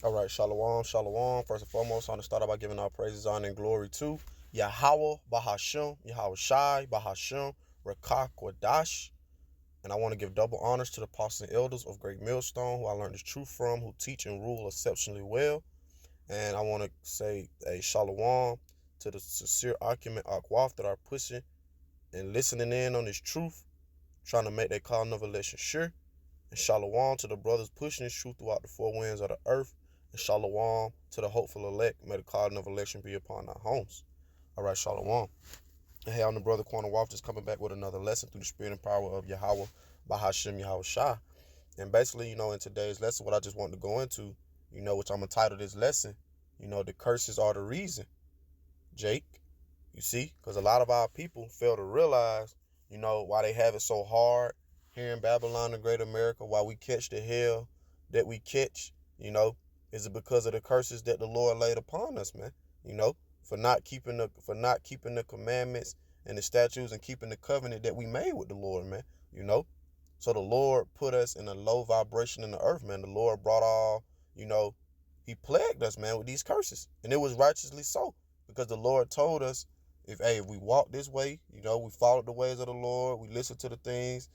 All right, shalom, shalom. First and foremost, I want to start out by giving our praises, honor, and glory to Yahweh, Bahashem, Yahweh Shai, Bahashem, Rekah, Kwadash. And I want to give double honors to the apostles and elders of Great Millstone, who I learned the truth from, who teach and rule exceptionally well. And I want to say a shalom to the sincere argument Akwaf that are pushing and listening in on this truth, trying to make their call of election sure. And shalom to the brothers pushing this truth throughout the four winds of the earth. And shalom to the hopeful elect. May the cloud of election be upon our homes. All right, shalom. And hey, I'm the brother Corner Wolf, just coming back with another lesson through the spirit and power of Yahweh, Bahashem Yahweh Shah. And basically, in today's lesson, what I just wanted to go into, which I'm going to title this lesson, the curses are the reason, Jake. You see, because a lot of our people fail to realize, why they have it so hard here in Babylon, the great America, why we catch the hell that we catch, is it because of the curses that the Lord laid upon us, man? For not keeping the commandments and the statutes and keeping the covenant that we made with the Lord, man. So the Lord put us in a low vibration in the earth, man. The Lord brought he plagued us, man, with these curses. And it was righteously so, because the Lord told us, if we walk this way, we followed the ways of the Lord, we listened to the things,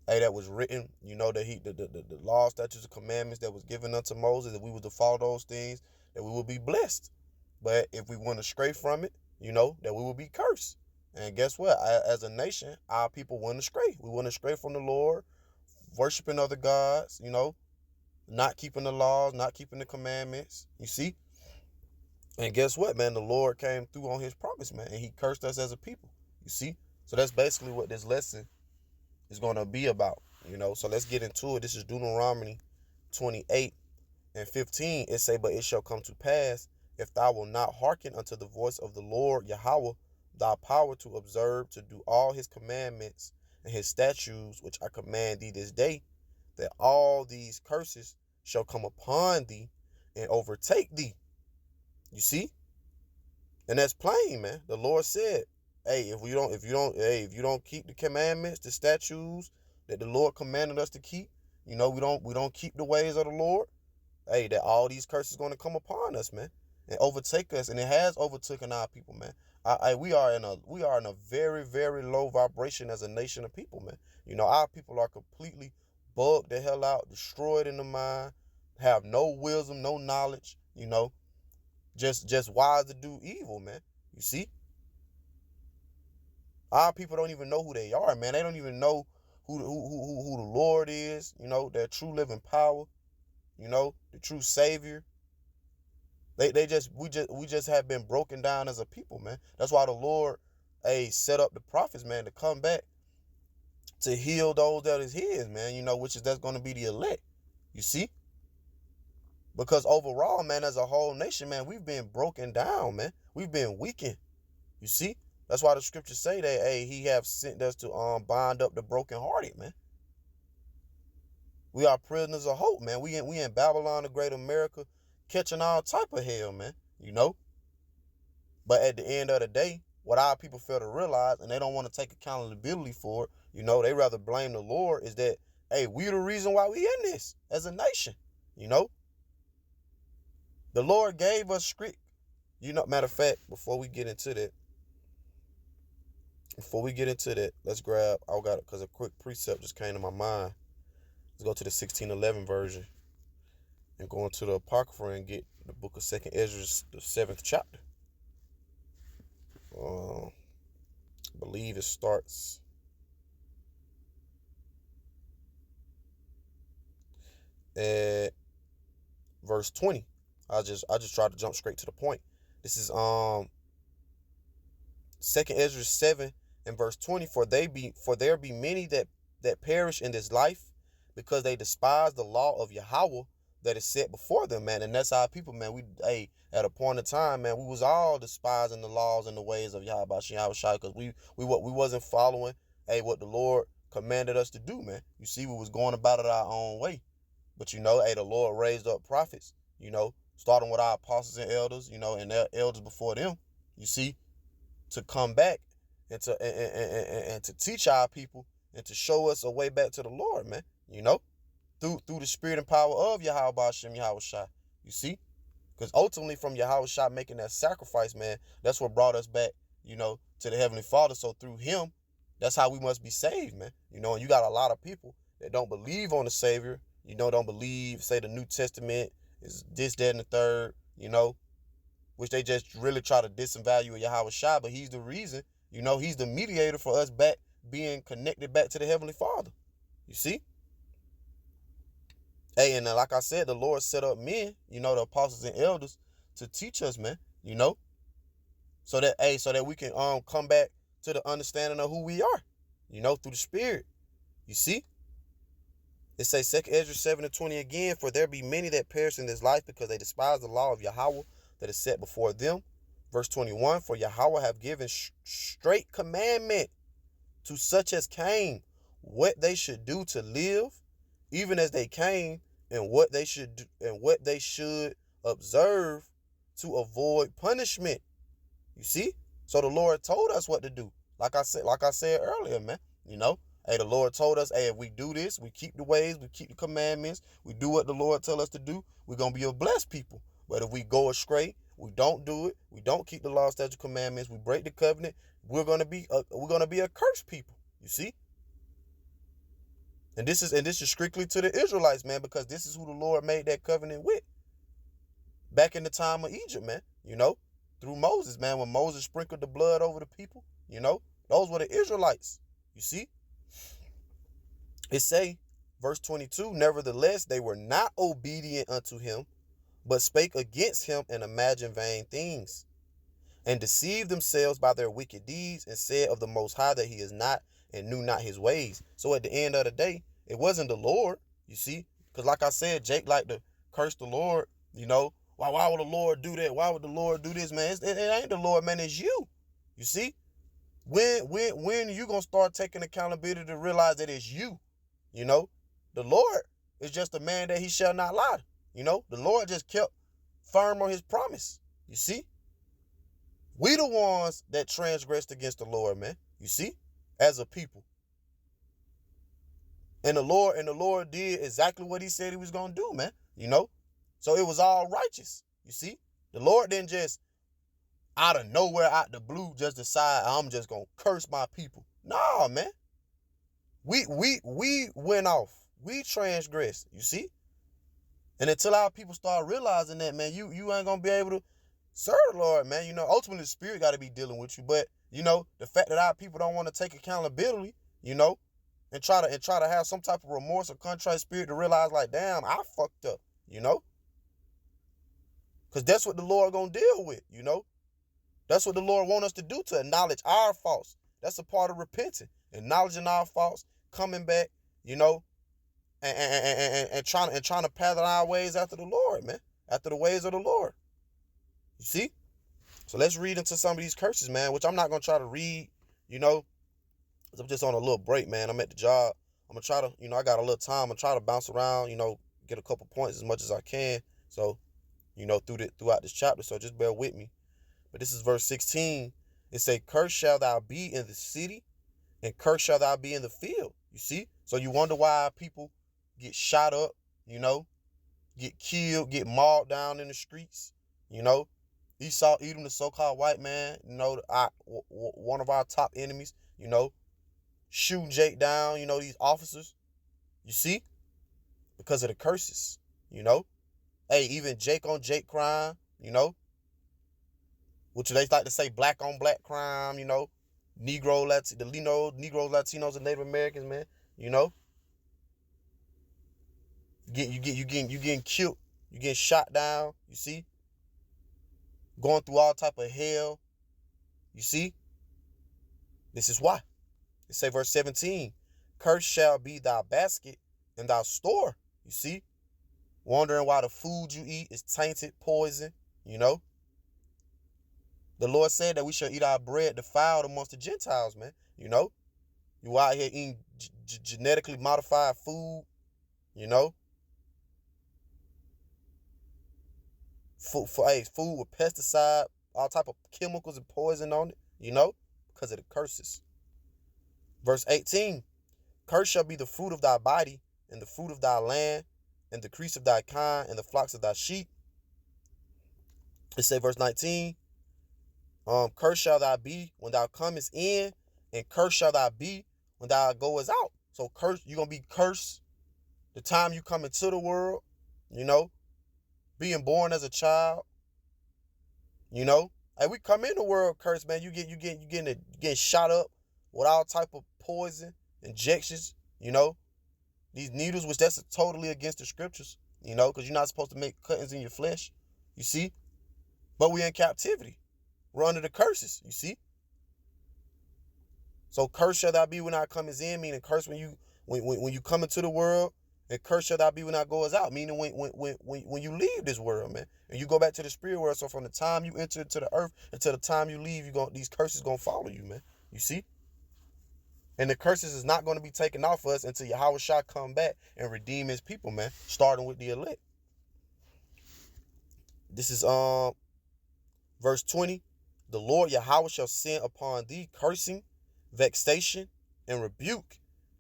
that was written, that the law, statutes, and commandments that was given unto Moses, that we were to follow those things, that we will be blessed. But if we want to stray from it, that we will be cursed. And guess what? As a nation, our people want to stray. We want to stray from the Lord, worshiping other gods, not keeping the laws, not keeping the commandments. You see? And guess what, man? The Lord came through on his promise, man, and he cursed us as a people. You see? So that's basically what this lesson is going to be about, So let's get into it. This is Deuteronomy 28 and 15. It say, but it shall come to pass, if thou wilt not hearken unto the voice of the Lord Yahweh, thy power to observe, to do all his commandments and his statutes, which I command thee this day, that all these curses shall come upon thee and overtake thee. You see? And that's plain, man. The Lord said, hey, if you don't keep the commandments, the statutes that the Lord commanded us to keep, we don't keep the ways of the Lord, hey, that all these curses going to come upon us, man, and overtake us. And it has overtaken our people, man. We are in a very, very low vibration as a nation of people, man. Our people are completely bugged the hell out, destroyed in the mind, have no wisdom, no knowledge, just wise to do evil, man. You see? Our people don't even know who they are, man. They don't even know who the Lord is, their true living power, the true Savior. We just have been broken down as a people, man. That's why the Lord, set up the prophets, man, to come back to heal those that is his, man, that's going to be the elect. You see? Because overall, man, as a whole nation, man, we've been broken down, man. We've been weakened. You see? That's why the scriptures say that, he have sent us to bind up the brokenhearted, man. We are prisoners of hope, man. We in Babylon, the great America, catching all type of hell, man. But at the end of the day, what our people fail to realize, and they don't want to take accountability for it, they rather blame the Lord, is that, we the reason why we in this as a nation. The Lord gave us script. Matter of fact, before we get into that, let's grab, I got it, because a quick precept just came to my mind. Let's go to the 1611 version and go into the Apocrypha and get the book of 2nd Ezra, the 7th chapter. I believe it starts at verse 20. I just tried to jump straight to the point. This is 2nd Ezra 7 and verse 20. For there be many that perish in this life, because they despise the law of Yahweh that is set before them, man. And that's our people, man. We at a point in time, man, we was all despising the laws and the ways of Yahweh because we wasn't following what the Lord commanded us to do, man. You see, we was going about it our own way. But the Lord raised up prophets, starting with our apostles and elders, and their elders before them, you see, to come back and to teach our people and to show us a way back to the Lord, man, through the spirit and power of Yahweh Hashem, Yahweh Shai. You see? Because ultimately from Yahushua making that sacrifice, man, that's what brought us back, to the Heavenly Father. So through him, that's how we must be saved, man. And you got a lot of people that don't believe on the Savior, don't believe, say the New Testament is this, that, and the third, which they just really try to disvalue Yahushua, but he's the reason, he's the mediator for us back being connected back to the Heavenly Father. You see? Hey, and like I said, the Lord set up men, the apostles and elders, to teach us, man, so that we can come back to the understanding of who we are, through the Spirit. You see? It says 2 Ezra 7:20 again, for there be many that perish in this life because they despise the law of Yahweh that is set before them. Verse 21, for Yahweh have given straight commandment to such as came what they should do to live, even as they came, and what they should observe to avoid punishment. You see? So the Lord told us what to do. Like I said earlier, man. Hey, the Lord told us, hey, if we do this, we keep the ways, we keep the commandments, we do what the Lord tell us to do, we're gonna be a blessed people. But if we go astray, we don't do it, we don't keep the law, statute, commandments, we break the covenant, we're gonna be a cursed people. You see? And this is strictly to the Israelites, man, because this is who the Lord made that covenant with. Back in the time of Egypt, man, through Moses, man, when Moses sprinkled the blood over the people, those were the Israelites. You see? It say, verse 22, nevertheless, they were not obedient unto him, but spake against him and imagined vain things, and deceived themselves by their wicked deeds, and said of the Most High that he is not, and knew not his ways. So at the end of the day, it wasn't the Lord, you see, because like I said, Jake liked to curse the Lord, why would the Lord do that? Why would the Lord do this, man? It ain't the Lord, man, it's you. You see? When you gonna start taking accountability to realize that it's you? The Lord is just a man that he shall not lie. The Lord just kept firm on his promise. You see? We the ones that transgressed against the Lord, man. You see? As a people. And the Lord did exactly what he said he was gonna do, man. So it was all righteous. You see? The Lord didn't just out of nowhere, out the blue, just decide I'm just gonna curse my people. Nah, man. We went off. We transgressed, you see? And until our people start realizing that, man, you ain't gonna be able to serve the Lord, man. Ultimately the Spirit gotta be dealing with you. But, the fact that our people don't want to take accountability, and try to have some type of remorse or contrite spirit to realize, like, damn, I fucked up, Because that's what the Lord gonna deal with, That's what the Lord want us to do, to acknowledge our faults. That's a part of repenting. Acknowledging our faults, coming back, and trying to pattern our ways after the Lord, man. After the ways of the Lord. You see? So let's read into some of these curses, man, which I'm not gonna try to read, because I'm just on a little break, man. I'm at the job. I'm gonna try to, I got a little time. I'm gonna try to bounce around, get a couple points as much as I can. So, throughout this chapter. So just bear with me. But this is verse 16. It say, cursed shall thou be in the city, and cursed shall thou be in the field. You see? So you wonder why people get shot up, get killed, get mauled down in the streets, Esau, Edom, the so-called white man, one of our top enemies, shooting Jake down, these officers. You see? Because of the curses, Hey, even Jake on Jake crime, which they like to say black on black crime, Negroes, Latinos, and Native Americans, man, you getting killed, you getting shot down, you see, going through all type of hell, you see. This is why. It say verse 17, cursed shall be thy basket and thy store, you see. Wondering why the food you eat is tainted, poison, The Lord said that we shall eat our bread defiled amongst the Gentiles, man, You out here eating genetically modified food, Food with pesticide, all type of chemicals and poison on it, because of the curses. Verse 18, cursed shall be the fruit of thy body, and the fruit of thy land, and the increase of thy kind, and the flocks of thy sheep. It say verse 19, cursed shall thou be when thou comest in, and cursed shall thou be when thou goest out. So you're gonna be cursed the time you come into the world, you know, being born as a child, you know. Hey, we come in the world cursed, man. You getting shot up with all type of poison, injections, you know. These needles, which that's totally against the scriptures, you know, because you're not supposed to make cuttings in your flesh, you see. But we're in captivity. We're under the curses, you see. So cursed shall thou be when thou comest in, meaning curse when you come into the world, and cursed shall thou be when thou goest out, meaning when you leave this world, man, and you go back to the spirit world. So from the time you enter into the earth until the time you leave, these curses gonna follow you, man. You see? And the curses is not going to be taken off us until Yahweh Shah come back and redeem his people, man, starting with the elect. This is verse 20. The Lord Yahweh shall send upon thee cursing, vexation, and rebuke,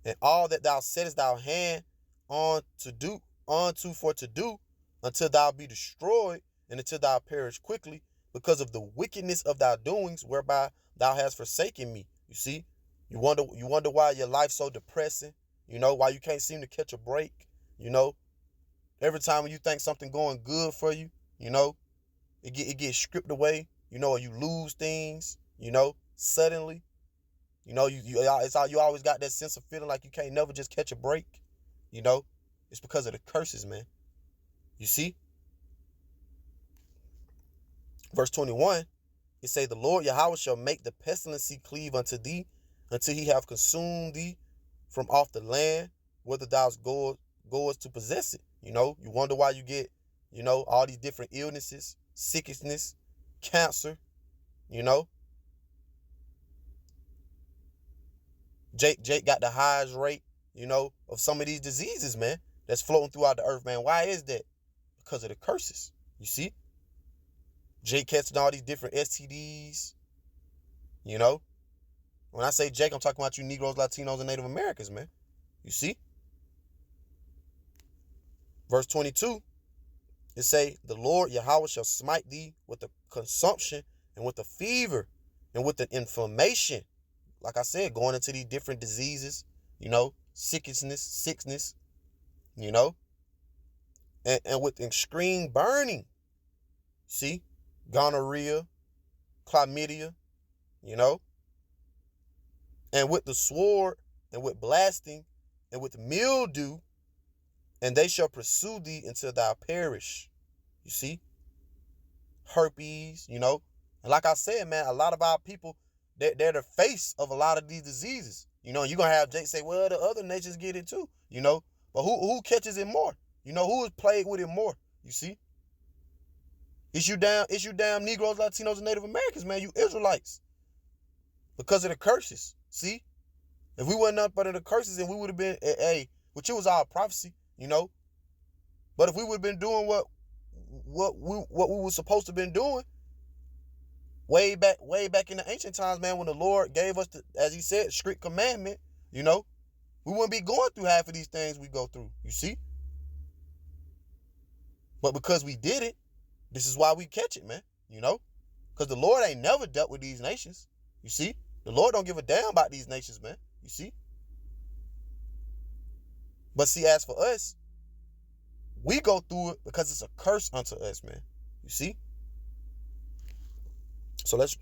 and all that thou settest thy hand on to do, until thou be destroyed, and until thou perish quickly, because of the wickedness of thy doings, whereby thou hast forsaken me. You see? You wonder why your life's so depressing, you know, why you can't seem to catch a break, you know. Every time when you think something going good for you, you know, it gets stripped away, you know, or you lose things, you know, suddenly. You know, you always got that sense of feeling like you can't never just catch a break, you know. It's because of the curses, man. You see? Verse 21, it say, the Lord Yahweh shall make the pestilence cleave unto thee, until he have consumed thee from off the land, whether thou goest to possess it. You know, you wonder why you get, you know, all these different illnesses, sickness, cancer, you know. Jake got the highest rate, you know, of some of these diseases, man, that's floating throughout the earth, man. Why is that? Because of the curses, you see. Jake catching all these different STDs, you know. When I say Jake, I'm talking about you Negroes, Latinos, and Native Americans, man. You see? Verse 22, it say, the Lord Yahweh shall smite thee with the consumption and with the fever and with the inflammation. Like I said, going into these different diseases, you know, sickness, you know, and with extreme burning. See? Gonorrhea, chlamydia, you know. And with the sword, and with blasting, and with mildew, and they shall pursue thee until thou perish. You see? Herpes, you know. And like I said, man, a lot of our people, they're the face of a lot of these diseases. You know, you're going to have Jake say, well, the other nations get it too, you know. But who catches it more? You know, who is plagued with it more? You see? It's you damn Negroes, Latinos, and Native Americans, man. You Israelites. Because of the curses. See? If we wasn't up under the curses, then we would have been, which it was our prophecy, you know. But if we would have been doing what we were supposed to have been doing, way back in the ancient times, man, when the Lord gave us, as he said, strict commandment, you know, we wouldn't be going through half of these things we go through, you see. But because we did it, this is why we catch it, man, you know. Because the Lord ain't never dealt with these nations, you see. The Lord don't give a damn about these nations, man, you see. But see, as for us, we go through it because it's a curse unto us, man, you see. So let's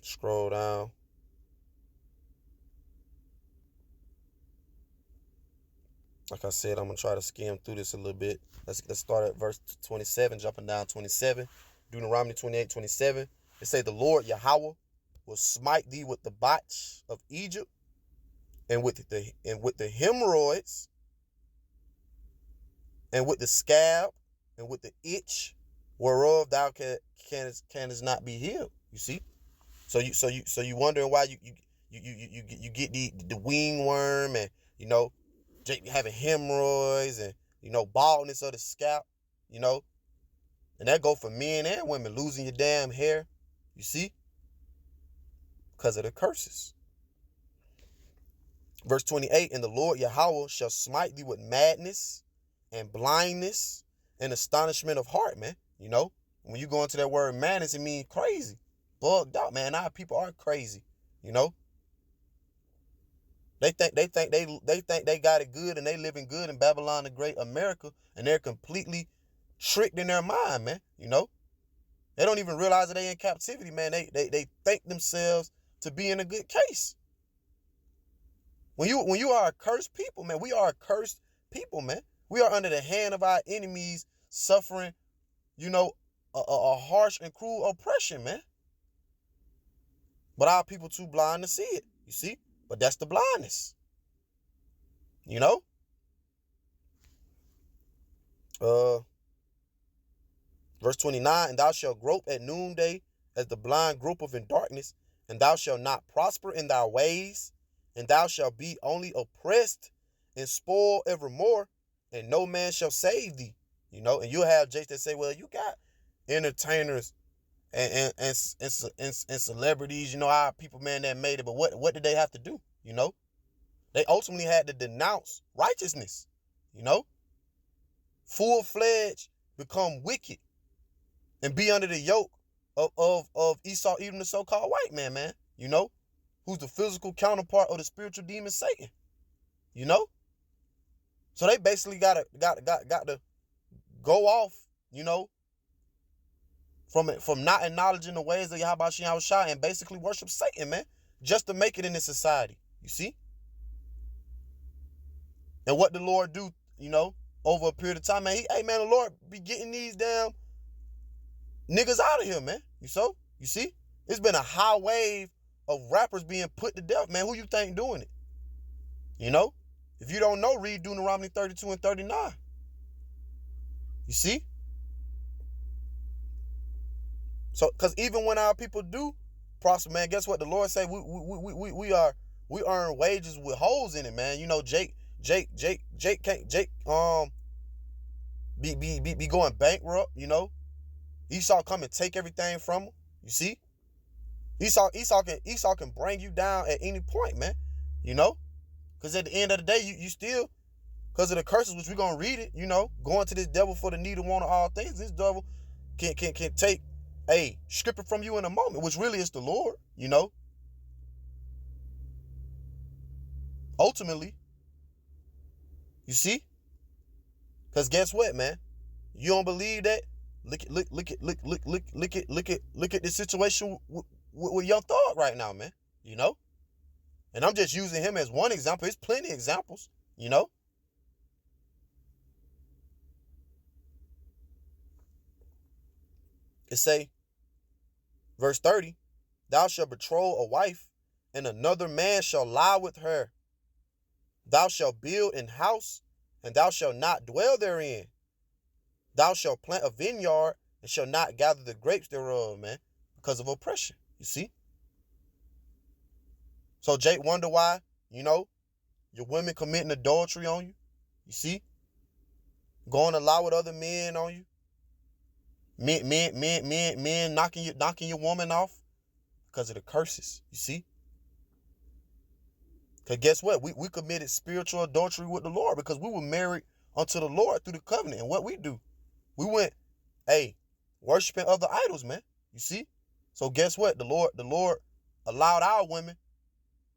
scroll down. Like I said, I'm gonna try to skim through this a little bit. Let's start at verse 27, jumping down 27. Deuteronomy 28:27. It say, the Lord Yahweh will smite thee with the botch of Egypt, and with the hemorrhoids, and with the scab, and with the itch, whereof thou canst not be healed. You see? So you wondering why you get the wing worm, and you know, having hemorrhoids, and you know, baldness of the scalp, you know, and that go for men and women, losing your damn hair, you see, because of the curses. Verse 28, and the Lord Yahweh shall smite thee with madness and blindness and astonishment of heart, man. You know, when you go into that word madness, it means crazy, bugged out, man. Our people are crazy, you know. They think they got it good and they living good in Babylon the Great, America, and they're completely tricked in their mind, man. You know, they don't even realize that they in captivity, man. They think themselves to be in a good case. When you are a cursed people, man, we are a cursed people, man. We are under the hand of our enemies, suffering, you know, a harsh and cruel oppression, man. But our people too blind to see it, you see? But that's the blindness, you know? Verse 29, and thou shalt grope at noonday as the blind gropeth in darkness, and thou shalt not prosper in thy ways, and thou shalt be only oppressed and spoiled evermore, and no man shall save thee. You know, and you'll have Jakes that say, well, you got entertainers and celebrities, you know, our people, man, that made it. But what did they have to do? You know, they ultimately had to denounce righteousness, you know, full-fledged become wicked and be under the yoke of Esau, even the so-called white man, man, you know, who's the physical counterpart of the spiritual demon Satan, you know. So they basically got to go off, you know, from not acknowledging the ways of Yahweh Shai and basically worship Satan, man, just to make it in this society, you see. And what the Lord do, you know, over a period of time, man, hey, man, the Lord be getting these damn niggas out of here, man. You see? It's been a high wave of rappers being put to death, man. Who you think doing it? You know? If you don't know, read Deuteronomy 32 and 39. You see? So, because even when our people do prosper, man, guess what? The Lord say we earn wages with holes in it, man. You know, Jake can't be going bankrupt, you know. Esau come and take everything from him. You see? Esau can bring you down at any point, man. You know? Because at the end of the day, you still, because of the curses, which we're going to read it, you know, going to this devil for the need and want of all things, this devil can take, strip it from you in a moment, which really is the Lord, you know. Ultimately, you see? Because guess what, man? You don't believe that? Look at the situation with Young Thug right now, man. You know? And I'm just using him as one example. There's plenty of examples, you know? It say, verse 30, thou shalt betroth a wife, and another man shall lie with her. Thou shalt build an house, and thou shalt not dwell therein. Thou shalt plant a vineyard, and shalt not gather the grapes thereof, man, because of oppression. You see? So Jake wonder why, you know, your women committing adultery on you. You see? Going to lie with other men on you. Men knocking your woman off because of the curses. You see? Because guess what? We committed spiritual adultery with the Lord because we were married unto the Lord through the covenant. And what we do? We went, worshiping other idols, man. You see? So guess what? The Lord allowed our women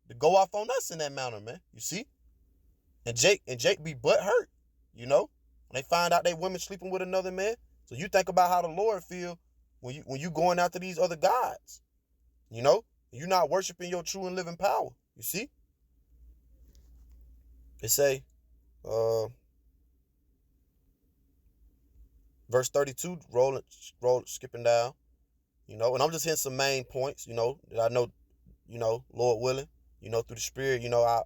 to go off on us in that manner, man. You see? And Jake be butthurt, you know? When they find out they women sleeping with another man. So you think about how the Lord feel when you going after these other gods. You know? You're not worshiping your true and living power. You see? It say, verse 32, skipping down, you know, and I'm just hitting some main points, you know, that I know, you know, Lord willing, you know, through the Spirit, you know,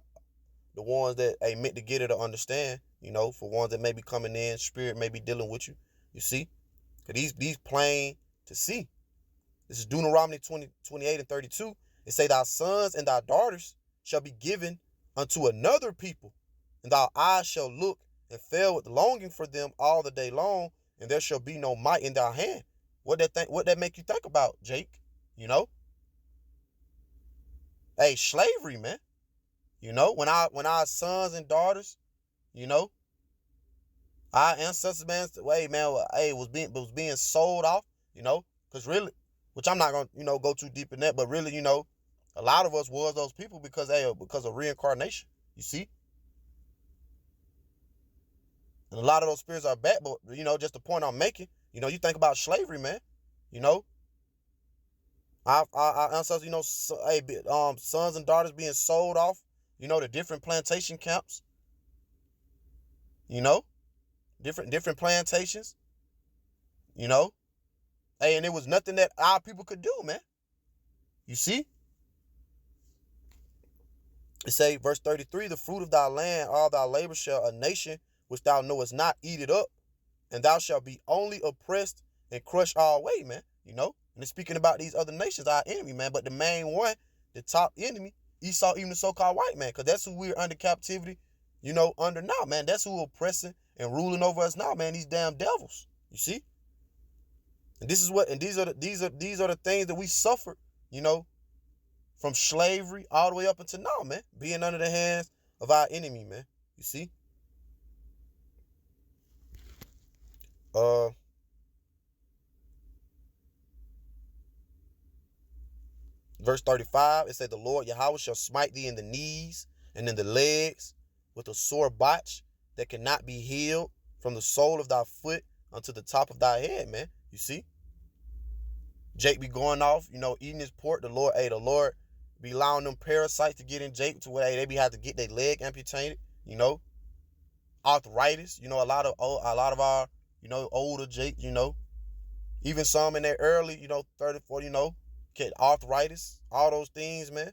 the ones that ain't meant to get it to understand, you know, for ones that may be coming in, Spirit may be dealing with you, you see, because these plain to see. This is Deuteronomy 28 and 32. It say, thy sons and thy daughters shall be given unto another people, and thy eyes shall look and fail with longing for them all the day long, and there shall be no might in thy hand. What that make you think about, Jake? You know? Slavery, man. You know, when our sons and daughters, you know, our ancestors, man, was being sold off, you know, because really, which I'm not gonna, go too deep in that, but really, a lot of us was those people because of reincarnation. You see, and a lot of those spirits are back, but just the point I'm making, you think about slavery, man. You know, our ancestors, sons and daughters being sold off, to different plantation camps, you know, different plantations, you know. Hey, and it was nothing that our people could do, man. You see? It say, verse 33, the fruit of thy land, all thy labor shall a nation which thou knowest not eat it up, and thou shalt be only oppressed and crushed all way, man. And it's speaking about these other nations, our enemy, man. But the main one, the top enemy, Esau, even the so-called white man, because that's who we're under captivity, under now, man. That's who oppressing and ruling over us now, man. These damn devils. You see? And this is what, and these are the things that we suffered, from slavery all the way up until now, man. Being under the hands of our enemy, man. You see? Verse 35, it said, the Lord Yahweh shall smite thee in the knees and in the legs with a sore botch that cannot be healed from the sole of thy foot unto the top of thy head, man. You see? Jake be going off, eating his pork. The Lord be allowing them parasites to get in Jake to where they be have to get their leg amputated, arthritis, a lot of our, older Jake, even some in their early, 30, 40, get arthritis, all those things, man,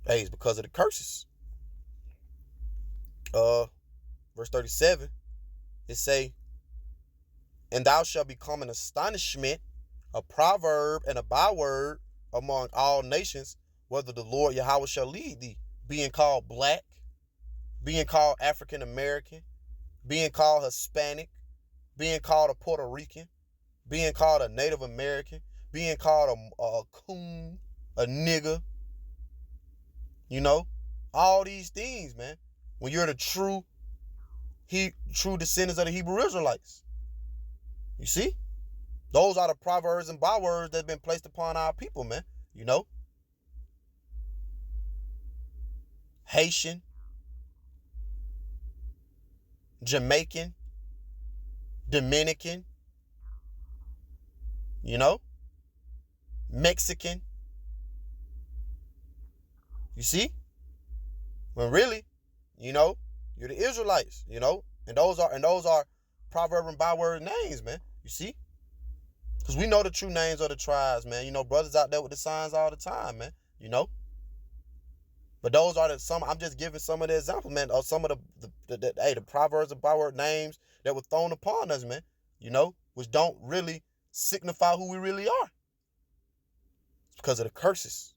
Hey, it's because of the curses. Verse 37, it say, and thou shalt become an astonishment, a proverb, and a byword among all nations, whether the Lord Yahweh shall lead thee, being called black, being called African American, being called Hispanic, being called a Puerto Rican, being called a Native American, being called a coon, a nigger, all these things, man. When you're the true descendants of the Hebrew Israelites. You see? Those are the proverbs and bywords that have been placed upon our people, man. Haitian, Jamaican, Dominican, Mexican. You see? When really, you're the Israelites, and those are proverb and byword names, man. You see? Because we know the true names of the tribes, man. Brothers out there with the signs all the time, man. But those are I'm just giving some of the examples, man, of some of the proverbs and byword names that were thrown upon us, man. Which don't really signify who we really are. It's because of the curses.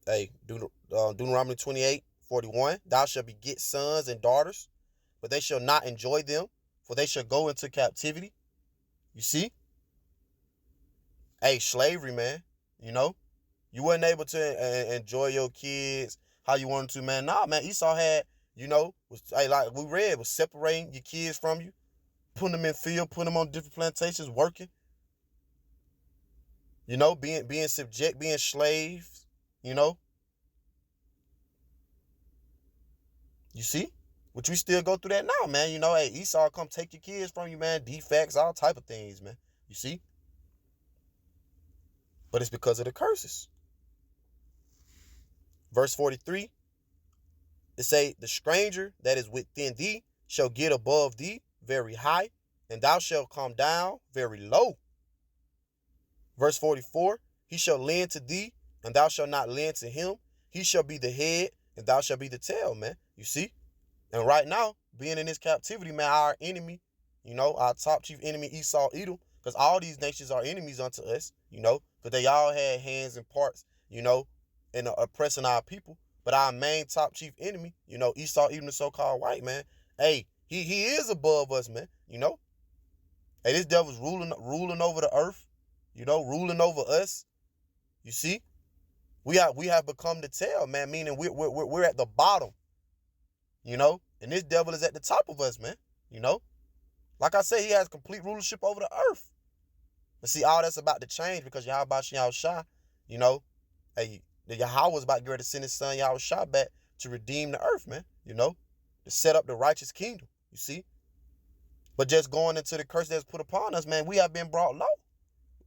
Hey, Deuteronomy 28:41, thou shalt beget sons and daughters, but they shall not enjoy them, for they shall go into captivity. You see? Hey, slavery, man. You wasn't able to enjoy your kids how you wanted to, man. Nah, man. Esau had, like we read, was separating your kids from you, putting them in field, putting them on different plantations, working. Being subject, being slaves. You see? Which we still go through that now, man. Hey, Esau come take your kids from you, man. Defects, all type of things, man. You see? But it's because of the curses. Verse 43, it say, the stranger that is within thee shall get above thee very high, and thou shalt come down very low. Verse 44, he shall lend to thee, and thou shalt not lend to him. He shall be the head, and thou shalt be the tail, man. You see? And right now, being in this captivity, man, our enemy, our top chief enemy, Esau, Edom, because all these nations are enemies unto us, because they all had hands and parts, in oppressing our people. But our main top chief enemy, Esau, Edom, the so-called white man, hey, he is above us, man, Hey, this devil's ruling over the earth, ruling over us. You see, we have become the tail, man. Meaning we're at the bottom, and this devil is at the top of us, man. Like I said, he has complete rulership over the earth. But see, all that's about to change because Yahweh Shai, hey, the Yahweh is about to get ready to send his son Yahweh Shai back to redeem the earth, man. To set up the righteous kingdom. You see. But just going into the curse that's put upon us, man, we have been brought low.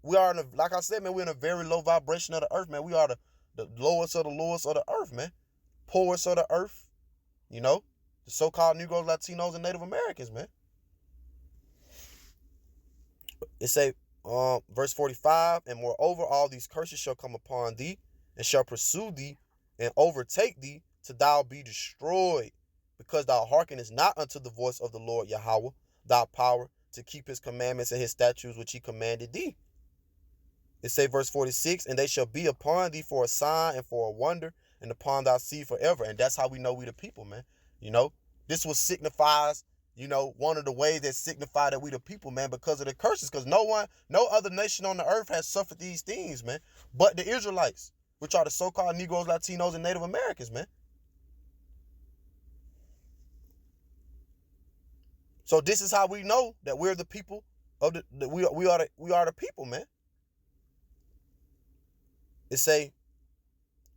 We are like I said, man, we're in a very low vibration of the earth, man. We are the lowest of the lowest of the earth, man. Poorest of the earth, the so-called Negroes, Latinos, and Native Americans, man. It say, verse 45, and moreover, all these curses shall come upon thee, and shall pursue thee, and overtake thee, till thou be destroyed, because thou hearkenest not unto the voice of the Lord Yahweh, thy power, to keep his commandments and his statutes which he commanded thee. It say, verse 46, and they shall be upon thee for a sign and for a wonder, and upon thy seed forever. And that's how we know we the people, man. This was signifies, one of the ways that signify that we the people, man, because of the curses. Because no other nation on the earth has suffered these things, man, but the Israelites, which are the so-called Negroes, Latinos, and Native Americans, man. So this is how we know that we're the people of we are the people, man. It say,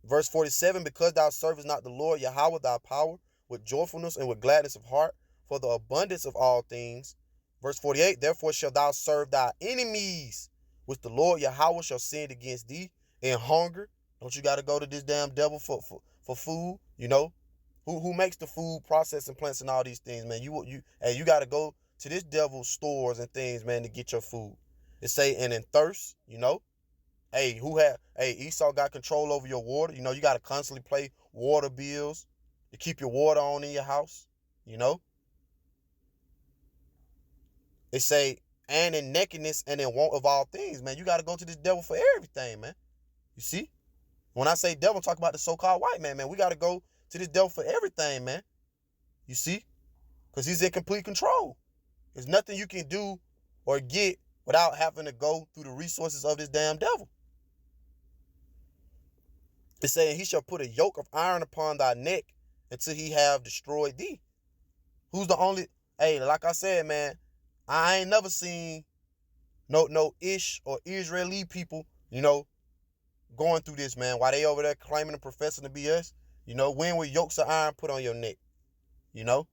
verse 47, because thou servest not the Lord Yahweh thy power with joyfulness and with gladness of heart for the abundance of all things. Verse 48, therefore shalt thou serve thy enemies, which the Lord Yahweh shall send against thee in hunger. Don't you got to go to this damn devil for food, Who makes the food, processing plants and all these things, man? You got to go to this devil's stores and things, man, to get your food. It say, and in thirst, hey, Esau got control over your water. You got to constantly pay water bills to keep your water on in your house, They say, and in nakedness and in want of all things, man. You got to go to this devil for everything, man. You see? When I say devil, I'm talking about the so-called white man, man. We got to go to this devil for everything, man. You see? Because he's in complete control. There's nothing you can do or get without having to go through the resources of this damn devil. It's saying he shall put a yoke of iron upon thy neck until he have destroyed thee. Who's the only, hey, like I said, man, I ain't never seen no Ish or Israeli people, going through this, man. While they over there claiming and professing to be us, when were yokes of iron put on your neck, Because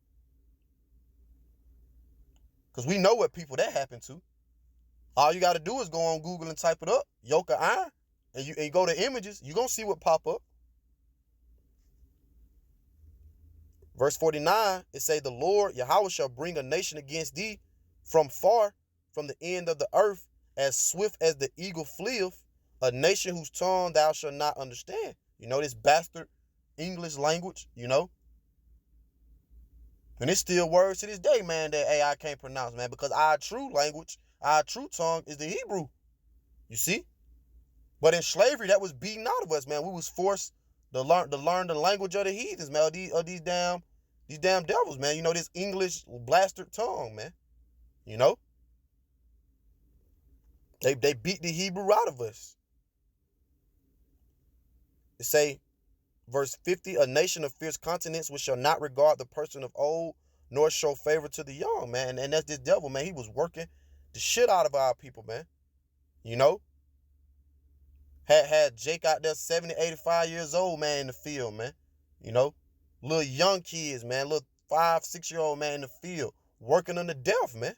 we know what people that happened to. All you got to do is go on Google and type it up, yoke of iron, and you go to images, you're going to see what pop up. Verse 49, it say, the Lord Yahweh shall bring a nation against thee from far, from the end of the earth, as swift as the eagle fleeth, a nation whose tongue thou shalt not understand. This bastard English language, And it's still words to this day, man, that I can't pronounce, man, because our true language, our true tongue is the Hebrew. You see? But in slavery, that was beaten out of us, man. We was forced to learn the language of the heathens, man, of these damn devils, man. This English bastard tongue, man. They beat the Hebrew out of us. It say, verse 50, a nation of fierce continents which shall not regard the person of old, nor show favor to the young, man. And that's this devil, man. He was working the shit out of our people, man. Had Jake out there 70, 85 years old, man, in the field, man. Little young kids, man, little 5, 6-year-old man in the field, working under death, man.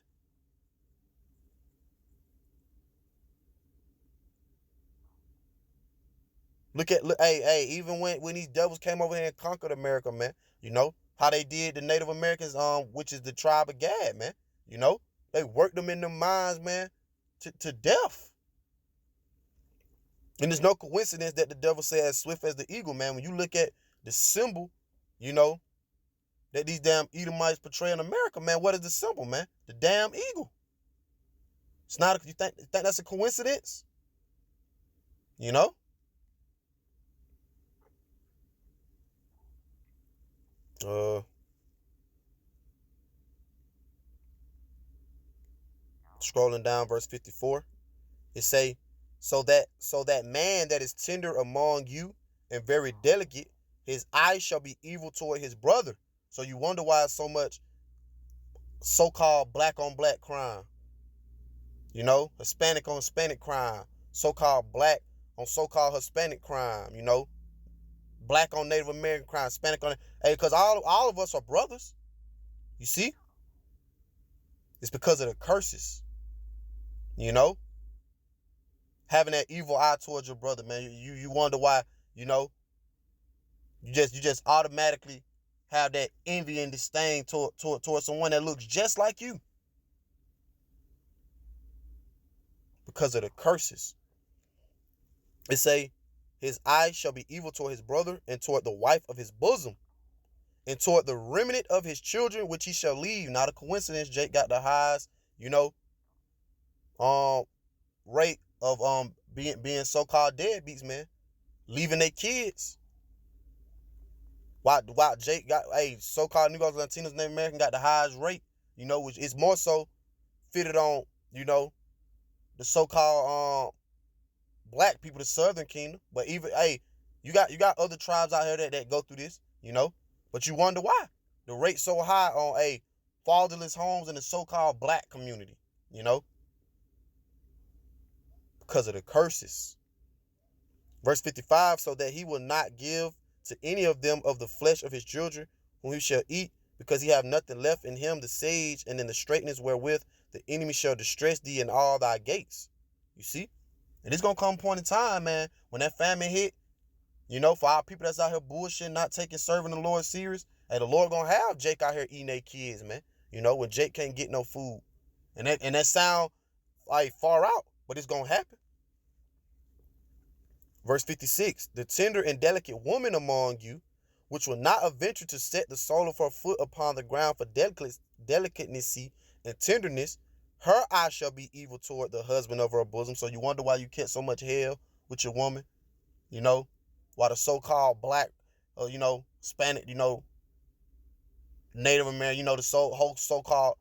Hey, even when these devils came over here and conquered America, man, how they did the Native Americans, which is the tribe of Gad, man. They worked them in the mines, man, to death. And there's no coincidence that the devil said as swift as the eagle, man. When you look at the symbol, that these damn Edomites portray in America, man, what is the symbol, man? The damn eagle. It's not, you think that's a coincidence? Scrolling down, verse 54, it say, so that man that is tender among you and very delicate, his eyes shall be evil toward his brother. So you wonder why so much so-called black on black crime, Hispanic on Hispanic crime, so-called black on so-called Hispanic crime, black on Native American crime, Hispanic on, hey, because all of us are brothers. You see, it's because of the curses, having that evil eye towards your brother, man. You wonder why, you just automatically have that envy and disdain towards someone that looks just like you, because of the curses. It say, his eyes shall be evil toward his brother, and toward the wife of his bosom, and toward the remnant of his children, which he shall leave. Not a coincidence, Jake got the highest, rate of being so-called deadbeats, man, leaving their kids. While Jake got so-called Negroes, Latinos, Native American got the highest rate, which is more so fitted on, the so-called black people, the Southern Kingdom. But even you got other tribes out here that go through this, but you wonder why the rate's so high on fatherless homes in the so-called black community, because of the curses. Verse 55, so that he will not give to any of them of the flesh of his children, whom he shall eat, because he have nothing left in him, the sage, and in the straightness wherewith the enemy shall distress thee in all thy gates. You see? And it's going to come a point in time, man, when that famine hit, for our people that's out here bullshitting, not serving the Lord serious, the Lord going to have Jake out here eating their kids, man. When Jake can't get no food. And that sound far out, but it's going to happen. Verse 56, the tender and delicate woman among you, which will not adventure to set the sole of her foot upon the ground for delicateness and tenderness, her eye shall be evil toward the husband of her bosom. So you wonder why you catch so much hell with your woman, while the so-called black, Hispanic, Native American, the whole so-called,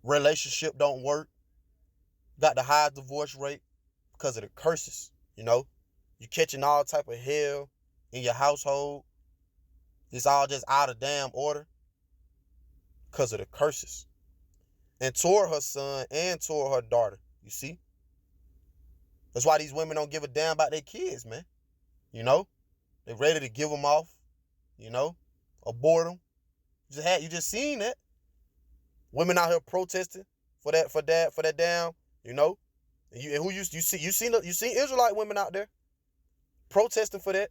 relationship don't work, got the high divorce rate, because of the curses, you catching all type of hell in your household. It's all just out of damn order because of the curses. And toward her son and toward her daughter, you see? That's why these women don't give a damn about their kids, man. They ready to give them off, abort them. You just seen that. Women out here protesting for that damn, And who you seen Israelite women out there protesting for that,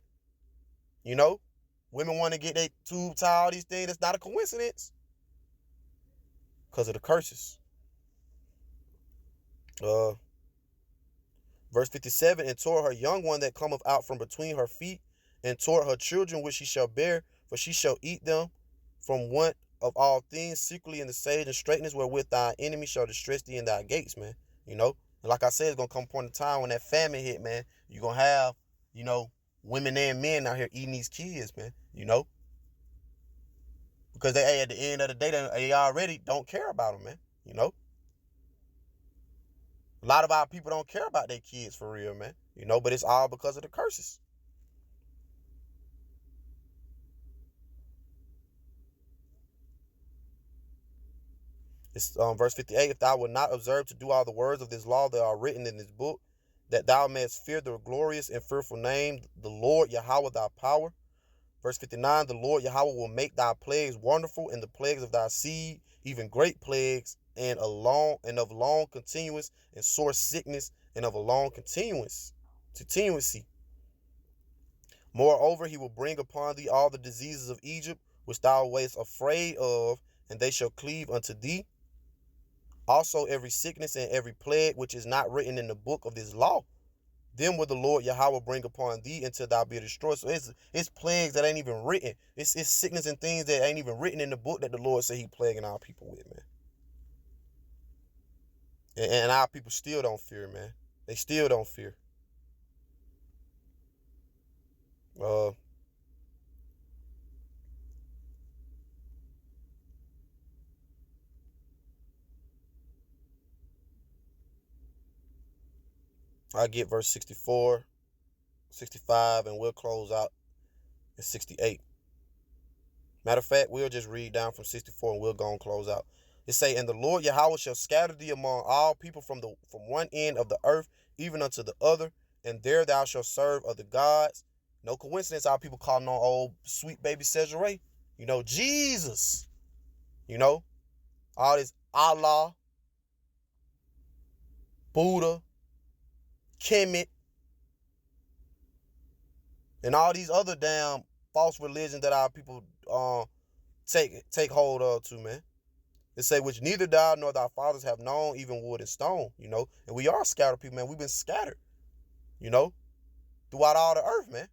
Women want to get their tube tie, all these things. That's not a coincidence, because of the curses. Verse 57, and toward her young one that cometh out from between her feet, and toward her children which she shall bear, for she shall eat them from want of all things, secretly in the sage and straightness wherewith thy enemy shall distress thee in thy gates, man. And like I said, it's going to come a point in time when that famine hit, man. You're going to have, women and men out here eating these kids, man, because they, at the end of the day, they already don't care about them, man, A lot of our people don't care about their kids for real, man, but it's all because of the curses. It's verse 58, if thou wilt not observe to do all the words of this law that are written in this book, that thou mayest fear the glorious and fearful name, the Lord Yahweh thy power. Verse 59, the Lord Yahweh will make thy plagues wonderful, and the plagues of thy seed, even great plagues, and of long continuance, and sore sickness, and of a long continuancy. Moreover, he will bring upon thee all the diseases of Egypt, which thou wast afraid of, and they shall cleave unto thee. Also every sickness and every plague which is not written in the book of this law, them will the Lord Yahweh bring upon thee until thou be destroyed. So it's plagues that ain't even written. It's sickness and things that ain't even written in the book that the Lord said he plaguing our people with, man. And our people still don't fear, man. They still don't fear. I get verse 64, 65, and we'll close out at 68. Matter of fact, we'll just read down from 64 and we'll go and close out. It say, and the Lord Yahweh shall scatter thee among all people from one end of the earth even unto the other, and there thou shalt serve other gods. No coincidence our people calling on old sweet baby Cesare. Jesus. All this Allah, Buddha, Kemet, and all these other damn false religions that our people take hold of too, man. It say, which neither thou nor thy fathers have known, even wood and stone, and we are scattered people, man. We've been scattered, throughout all the earth, man,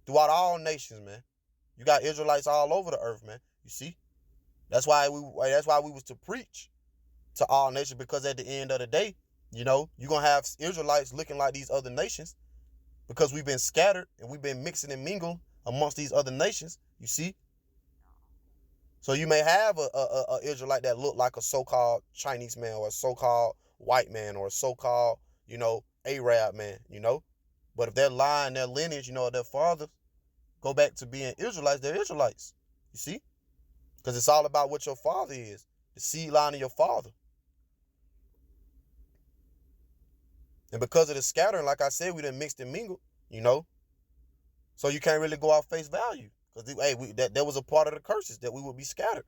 throughout all nations, man. You got Israelites all over the earth, man. You see, that's why we was to preach to all nations, because at the end of the day, you're gonna have Israelites looking like these other nations, because we've been scattered and we've been mixing and mingling amongst these other nations. You see. So you may have a Israelite that look like a so-called Chinese man, or a so-called white man, or a so-called, Arab man, But if their line, their lineage, their fathers go back to being Israelites, they're Israelites. You see? Because it's all about what your father is, the seed line of your father. And because of the scattering, like I said, we done mixed and mingled, So you can't really go off face value. Because that was a part of the curses, that we would be scattered.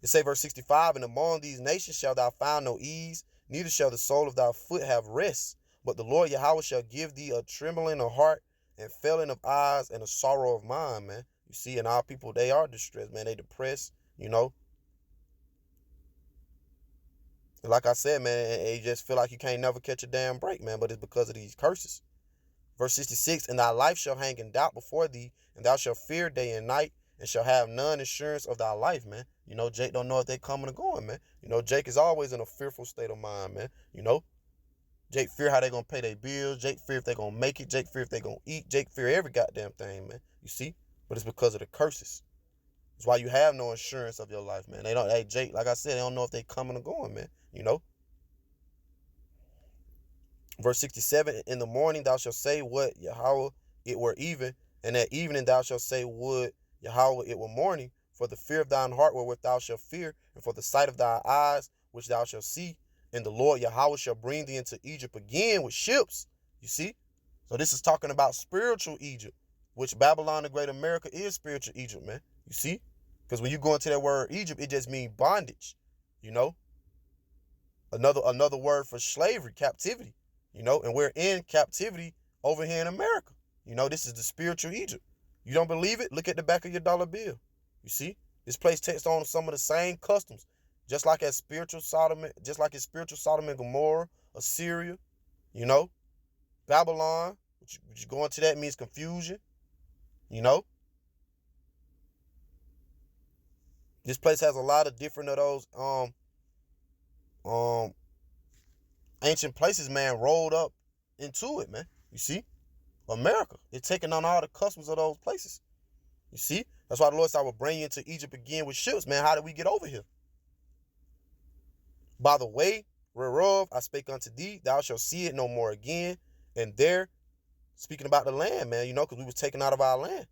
It say verse 65, and among these nations shalt thou find no ease, neither shall the sole of thy foot have rest. But the Lord Yahweh shall give thee a trembling of heart, and failing of eyes, and a sorrow of mind, man. You see, and our people, they are distressed, man. They depressed, And like I said, man, you just feel like you can't never catch a damn break, man. But it's because of these curses. Verse 66, and thy life shall hang in doubt before thee, and thou shalt fear day and night, and shall have none assurance of thy life, man. Jake don't know if they coming or going, man. Jake is always in a fearful state of mind, man. Jake fear how they gonna pay their bills. Jake fear if they gonna make it. Jake fear if they gonna eat. Jake fear every goddamn thing, man. You see? But it's because of the curses. That's why you have no insurance of your life, man. Jake, like I said, they don't know if they coming or going, man. Verse 67, in the morning thou shalt say, what Yahweh it were even, and at evening thou shalt say, would Yahweh it were morning, for the fear of thine heart wherewith thou shalt fear, and for the sight of thy eyes which thou shalt see, and the Lord Yahweh shall bring thee into Egypt again with ships. You see? So this is talking about spiritual Egypt, which Babylon the Great America is spiritual Egypt, man. You see? Because when you go into that word Egypt, it just means bondage, Another word for slavery, captivity. And we're in captivity over here in America. This is the spiritual Egypt. You don't believe it? Look at the back of your dollar bill. You see? This place takes on some of the same customs, just like it's spiritual Sodom and Gomorrah, Assyria, Babylon, which going to that means confusion, This place has a lot of different of those ancient places, man, rolled up into it, man. You see? America. It's taking on all the customs of those places. You see? That's why the Lord said, I will bring you into Egypt again with ships, man. How did we get over here? By the way whereof I spake unto thee, thou shalt see it no more again. And there, speaking about the land, man, because we was taken out of our land.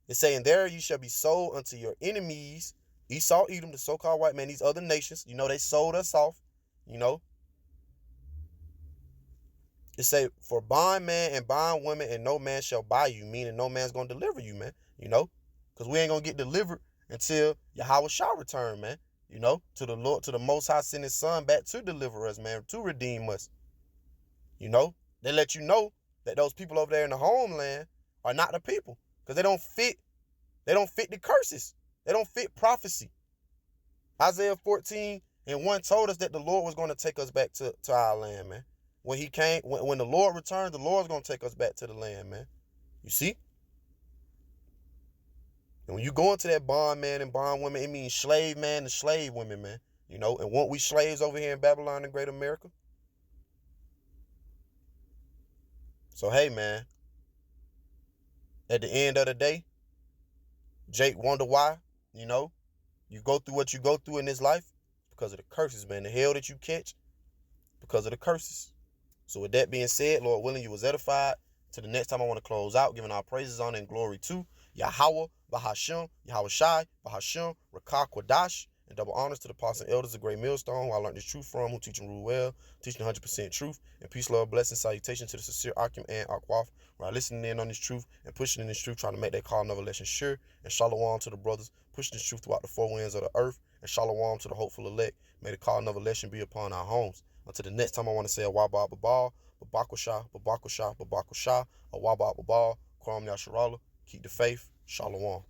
It's saying, there you shall be sold unto your enemies, Esau, Edom, the so-called white man, these other nations, they sold us off, It say, for bondman and bondwoman, and no man shall buy you, meaning no man's going to deliver you, man, because we ain't going to get delivered until Yahweh shall return, man, to the Lord, to the Most High send his son back to deliver us, man, to redeem us. They let you know that those people over there in the homeland are not the people, because they don't fit the curses. They don't fit prophecy. Isaiah 14:1 told us that the Lord was going to take us back to our land, man. When he came, when the Lord returned, the Lord's going to take us back to the land, man. You see? And when you go into that bondman and bondwoman, it means slave man and slave women, man. And weren't we slaves over here in Babylon the Great America? So, hey, man, at the end of the day, Jake wonder why, you go through what you go through in this life because of the curses, man. The hell that you catch because of the curses. So with that being said, Lord willing, you was edified. To the next time, I want to close out, giving our praises, honor, and glory to Yahweh, Bahasham, Yahweh Shai, Bahasham, Rakah Kwadash, and double honors to the apostles and elders of Great Millstone, who I learned this truth from, who teach and rule well, teaching 100% truth, and peace, love, blessing, salutation to the sincere Akim and Akwaf, who are listening in on this truth and pushing in this truth, trying to make that call never lesson sure, and shalom to the brothers, pushing this truth throughout the four winds of the earth, and shalom to the hopeful elect. May the call never lesson be upon our homes. Until the next time, I want to say a waba babal, babakusha, babakusha, babakusha, a waba babal, Kwam Yasharala. Keep the faith. Shalom.